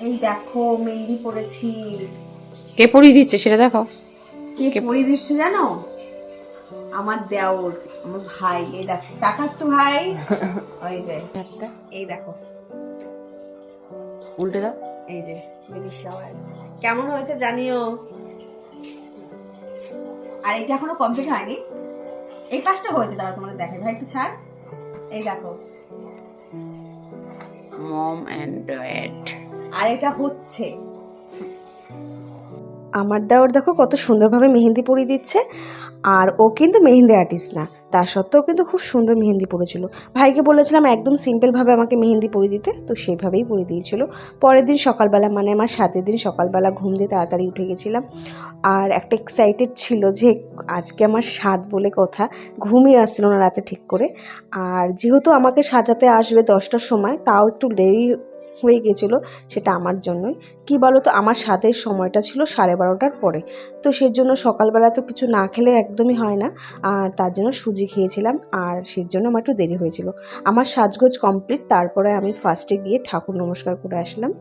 এই দেখো মেহেন্দি পড়েছি। কে পরিয়ে দিচ্ছে সেটা দেখাও। কে পরিয়ে দিচ্ছে জানো? আমার দেওর, আমার ভাই। এই দেখো, টাকা একটু ভাই। ওই যে একটা এই দেখো, উল্টে দাও। এই যে বেবি শাওয়ার কেমন হয়েছে জানিও। আর এটা এখনো কমপ্লিট হয়নি, এই পাঁচটা হয়েছে। দাঁড়াও তোমাদের দেখাই, ভাই একটু ছাড়। এই দেখো, মম অ্যান্ড ড্যাড। আর এটা হচ্ছে। আমার দেওর দেখো কত সুন্দরভাবে মেহেন্দি পরিয়ে দিচ্ছে। আর ও কিন্তু মেহেন্দি আর্টিস্ট না, তা সত্ত্বেও কিন্তু খুব সুন্দর মেহেন্দি পড়েছিল। ভাইকে বলেছিলাম একদম সিম্পলভাবে আমাকে মেহেন্দি পরিয়ে দিতে, তো সেইভাবেই পরিয়ে দিয়েছিল। পরের দিন সকালবেলা, মানে আমার 7 দিন সকালবেলা ঘুম দিয়ে তাড়াতাড়ি উঠে গেছিলাম। আর একটা এক্সাইটেড ছিল যে আজকে আমার 7 বলে কথা, ঘুমই আসছিল না রাতে ঠিক করে। আর যেহেতু আমাকে সাজাতে আসবে 10টার সময়, তাও একটু দেরি হয়ে গেছিলো, সেটা আমার জন্যই। কি বলো তো, আমার সাথের সময়টা ছিল 12:30টার পরে, তো সেজন্য সকালবেলা তো কিছু না খেলে একদমই হয় না। আর তার জন্য সুজি খেয়েছিলাম, আর সেজন্য আমার একটু দেরি হয়েছিল। আমার সাজগোজ কমপ্লিট, তারপরে আমি ফার্স্টে গিয়ে ঠাকুর নমস্কার করে আসলাম।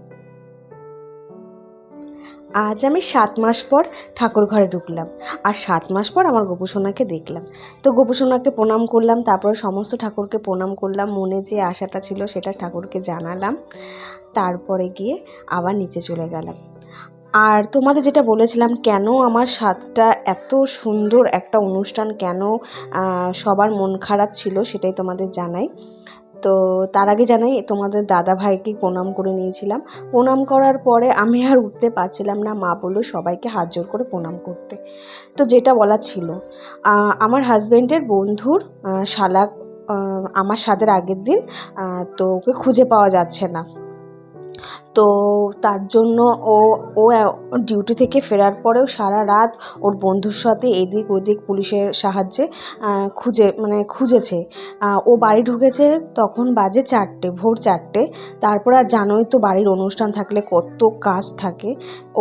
আজ আমি 7 মাস পর ঠাকুর ঘরে ঢুকলাম, আর 7 মাস পর আমার গোপুসোনাকে দেখলাম। তো গোপুসোনাকে প্রণাম করলাম, তারপরে সমস্ত ঠাকুরকে প্রণাম করলাম, মনে যে আশাটা ছিল সেটা ঠাকুরকে জানালাম। তারপরে গিয়ে আবার নিচে চলে গেলাম। আর তোমাদের যেটা বলেছিলাম, কেন আমার সাতটা এত সুন্দর একটা অনুষ্ঠান, কেন সবার মন খারাপ ছিল, সেটাই তোমাদের জানাই। তো তার আগে জানাই, তোমাদের দাদা ভাইকে প্রণাম করে নিয়েছিলাম। প্রণাম করার পরে আমি আর উঠতে পারছিলাম না, মা বললো সবাইকে হাত জোর করে প্রণাম করতে। তো যেটা বলার ছিল, আমার হাজব্যান্ডের বন্ধুর শালা আমার সাথের আগের দিন, তো ওকে খুঁজে পাওয়া যাচ্ছে না। তো তার জন্য ও ও ডিউটি থেকে ফেরার পরেও সারা রাত ওর বন্ধুর সাথে এদিক ওদিক পুলিশের সাহায্যে খুঁজেছে। ও বাড়ি ঢুকেছে তখন বাজে 4টে, ভোর 4টে। তারপর আর জানোই তো, বাড়ির অনুষ্ঠান থাকলে কত কাজ থাকে।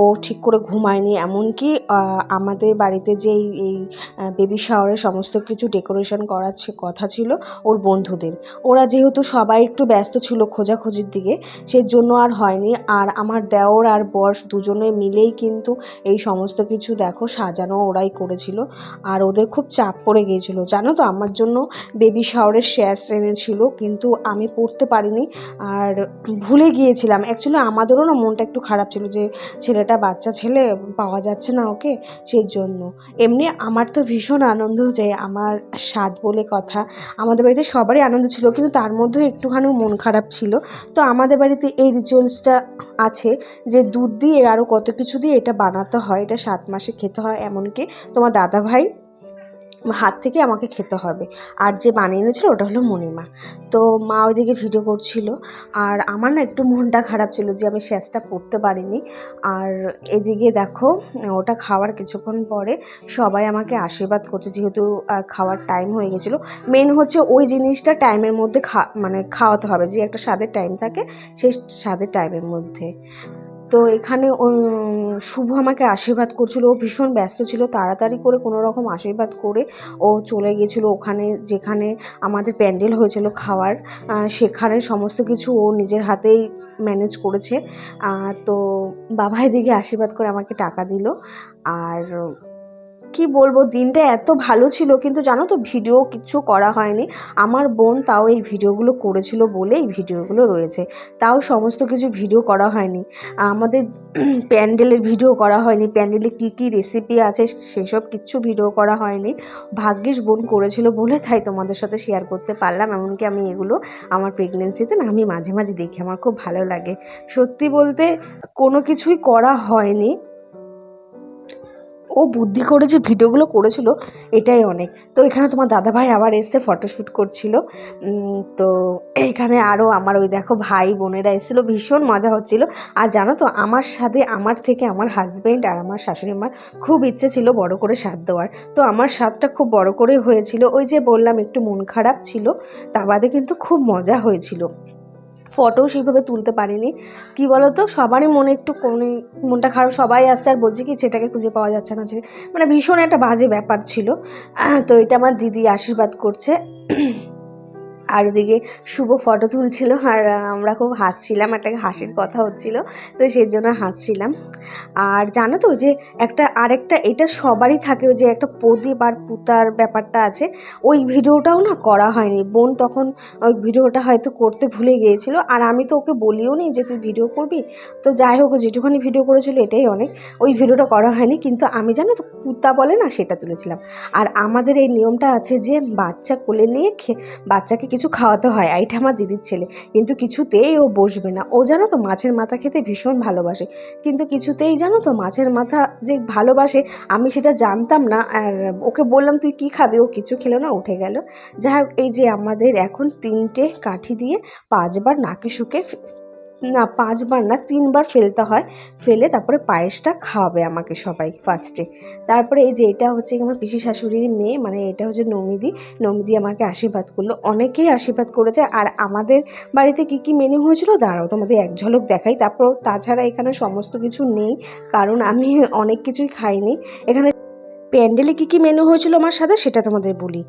ও ঠিক করে ঘুমায়নি, এমনকি আমাদের বাড়িতে যে এই বেবি শাওয়ারের সমস্ত কিছু ডেকোরেশন করার কথা ছিল ওর বন্ধুদের, ওরা যেহেতু সবাই একটু ব্যস্ত ছিল খোঁজাখুঁজির দিকে, সেজন্য আর হয়নি। আর আমার দেওর আর বর দুজনে মিলেই কিন্তু এই সমস্ত কিছু দেখো সাজানো ওরাই করেছিল। আর ওদের খুব চাপ পড়ে গিয়েছিল জানো তো, আমার জন্য বেবি শাওয়ারের শেষ এনেছিল, কিন্তু আমি পড়তে পারিনি আর ভুলে গিয়েছিলাম। অ্যাকচুয়ালি আমাদেরও না মনটা একটু খারাপ ছিল যে ছেলেটা, বাচ্চা ছেলে, পাওয়া যাচ্ছে না ওকে, সেই জন্য। এমনি আমার তো ভীষণ আনন্দ যে আমার 7 বলে কথা, আমাদের বাড়িতে সবারই আনন্দ ছিল, কিন্তু তার মধ্যেও একটুখানি মন খারাপ ছিল। তো আমাদের বাড়িতে এই রিচুয়ালসটা আছে যে দুধ দিয়ে আরও কত কিছু দিয়ে এটা বানাতে হয়, এটা 7 মাসে খেতে হয়, এমনকি তোমার দাদা ভাই হাত থেকে আমাকে খেতে হবে। আর যে বানিয়ে এনেছিল ওটা হলো মণিমা। তো মা ওইদিকে ভিডিও করছিল, আর আমার না একটু মনটা খারাপ ছিল যে আমি শেষটা পড়তে পারিনি। আর এদিকে দেখো, ওটা খাওয়ার কিছুক্ষণ পরে সবাই আমাকে আশীর্বাদ করছে, যেহেতু খাওয়ার টাইম হয়ে গেছিলো। মেন হচ্ছে ওই জিনিসটা টাইমের মধ্যে খাওয়াতে হবে, যে একটা স্বাদের টাইম থাকে, সেই স্বাদের টাইমের মধ্যে। তো এখানে শুভ আমাকে আশীর্বাদ করছিল, ও ভীষণ ব্যস্ত ছিল, তাড়াতাড়ি করে কোনো রকম আশীর্বাদ করে ও চলে গেছিলো ওখানে যেখানে আমাদের প্যান্ডেল হয়েছিল খাওয়ার, সেখানে সমস্ত কিছু ও নিজের হাতেই ম্যানেজ করেছে। তো বাবা এদিকে আশীর্বাদ করে আমাকে টাকা দিল। আর কি বলবো, দিনটা এত ভালো ছিল, কিন্তু জানো তো ভিডিও কিচ্ছু করা হয়নি। আমার বোন তাও এই ভিডিওগুলো করেছিল বলে এই ভিডিওগুলো রয়েছে, তাও সমস্ত কিছু ভিডিও করা হয়নি। আমাদের প্যান্ডেলের ভিডিও করা হয়নি, প্যান্ডেলে কী কী রেসিপি আছে সেসব কিচ্ছু ভিডিও করা হয়নি। ভাগ্যিস বোন করেছিল বলে তাই তোমাদের সাথে শেয়ার করতে পারলাম। এমনকি আমি এগুলো আমার প্রেগনেন্সিতে না আমি মাঝে মাঝে দেখি, আমার খুব ভালো লাগে। সত্যি বলতে কোনো কিছুই করা হয়নি, ও বুদ্ধি করে যে ভিডিওগুলো করেছিল এটাই অনেক। তো এখানে তোমার দাদাভাই আবার এসে ফটোশ্যুট করছিল। তো এইখানে আরও আমার ওই দেখো ভাই বোনেরা এসেছিলো, ভীষণ মজা হচ্ছিল। আর জানো তো, আমার সাথে আমার থেকে আমার হাজব্যান্ড আর আমার শাশুড়ি মার খুব ইচ্ছে ছিল বড় করে স্বাদ দেওয়ার। তো আমার স্বাদটা খুব বড় করে হয়েছিল, ওই যে বললাম একটু মন খারাপ ছিল, তা বাদে কিন্তু খুব মজা হয়েছিল। ফটোও সেইভাবে তুলতে পারিনি। কি বলতো, সবারই মনে একটু মনটা খারাপ, সবাই আসছে আর বলছে কি সেটাকে খুঁজে পাওয়া যাচ্ছে না, যে মানে ভীষণ একটা বাজে ব্যাপার ছিল। তো এটা আমার দিদি আশীর্বাদ করছে। আর ওদিকে শুভ ফটো তুলছিল আর আমরা খুব হাসছিলাম, একটা হাসির কথা হচ্ছিল, তো সেই জন্য হাসছিলাম। আর জানো তো যে আরেকটা এটা সবারই থাকে, ওই যে একটা প্রদীপ আর পুতার ব্যাপারটা আছে, ওই ভিডিওটাও না করা হয়নি। বোন তখন ওই ভিডিওটা হয়তো করতে ভুলে গিয়েছিল, আর আমি তো ওকে বলিও নি যে তুই ভিডিও করবি। তো যাই হোক, যেটুখানি ভিডিও করেছিল এটাই অনেক, ওই ভিডিওটা করা হয়নি। কিন্তু আমি জানো তো পুতা বলে না, সেটা তুলেছিলাম। আর আমাদের এই নিয়মটা আছে যে বাচ্চা কোলে নিয়ে বাচ্চাকে কিছু খাওয়াতে হয়। এইটা আমার দিদির ছেলে, কিন্তু কিছুতেই ও বসবে না। ও জানো তো মাছের মাথা খেতে ভীষণ ভালোবাসে, কিন্তু কিছুতেই জানো তো মাছের মাথা যে ভালোবাসে আমি সেটা জানতাম না। আর ওকে বললাম তুই কি খাবি, ও কিছু খেলো না, উঠে গেল। যাই হোক, এই যে আমাদের এখন 3টে কাঠি দিয়ে 5বার নাকে শুকে, না 5বার না 3বার ফেলতে হয়, ফেলে তারপরে পায়েসটা খাওয়াবে আমাকে সবাই ফার্স্টে। তারপরে এই যে এটা হচ্ছে আমার পিসি শাশুড়ির মেয়ে, মানে এটা হচ্ছে নমিদি। নমিদি আমাকে আশীর্বাদ করলো, অনেকেই আশীর্বাদ করেছে। আর আমাদের বাড়িতে কি কি মেনু হয়েছিল দাঁড়াও তোমাদের এক ঝলক দেখাই। তারপর তাছাড়া এখানে সমস্ত কিছু নেই, কারণ আমি অনেক কিছুই খাইনি। এখানে প্যান্ডেলে কী কী মেনু হয়েছিল আমার সাথে সেটা তোমাদের বলি।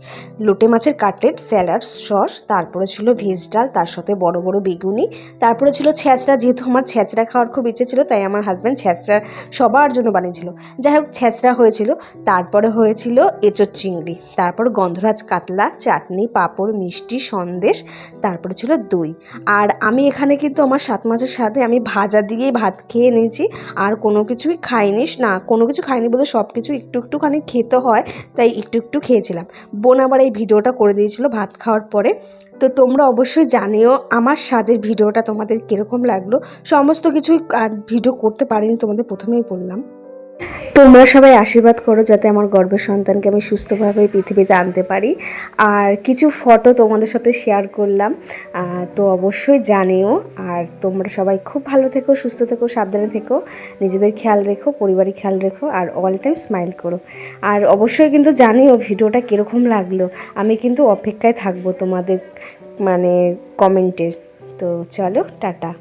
লোটে মাছের কাটলেট, স্যালাড, সস, তারপরে ছিল ভেজ ডাল, তার সাথে বড় বড় বেগুনি, তারপরে ছিল ছ্যাঁচড়া। যেহেতু আমার ছ্যাঁচড়া খাওয়ার খুব ইচ্ছে ছিল, তাই আমার হাজব্যান্ড ছ্যাঁচড়া সবার জন্য বানিয়েছিল। যাই হোক, ছ্যাঁচড়া হয়েছিল। তারপরে হয়েছিল এঁচোড় চিংড়ি, তারপর গন্ধরাজ কাতলা, চাটনি, পাঁপড়, মিষ্টি, সন্দেশ, তারপরে ছিল দই। আর আমি এখানে কিন্তু আমার 7 মাসের সাথে আমি ভাজা দিয়েই ভাত খেয়ে নিয়েছি, আর কোনো কিছুই খাইনি। না, কোনো কিছু খাইনি বলে সব কিছু একটু একটুখানি খেতে হয়, তাই একটু একটু খেয়েছিলাম। বোন আবার এই ভিডিওটা করে দিয়েছিল ভাত খাওয়ার পরে। তো তোমরা অবশ্যই জানিও আমার স্বাদের ভিডিওটা তোমাদের কীরকম লাগলো। সমস্ত কিছুই আর ভিডিও করতে পারিনি, তোমাদের প্রথমেই বললাম। তোমরা সবাই আশীর্বাদ করো যাতে আমার গর্ভের সন্তানকে আমি সুস্থভাবে পৃথিবীতে আনতে পারি। আর কিছু ফটো তোমাদের সাথে শেয়ার করলাম, তো অবশ্যই জানিও। আর তোমরা সবাই খুব ভালো থেকো, সুস্থ থেকো, সাবধানে থেকো, নিজেদের খেয়াল রেখো, পরিবারের খেয়াল রেখো, আর অল টাইম স্মাইল করো। আর অবশ্যই কিন্তু জানিও ভিডিওটা কীরকম লাগলো, আমি কিন্তু অপেক্ষায় থাকবো তোমাদের মানে কমেন্টের। তো চলো, টাটা।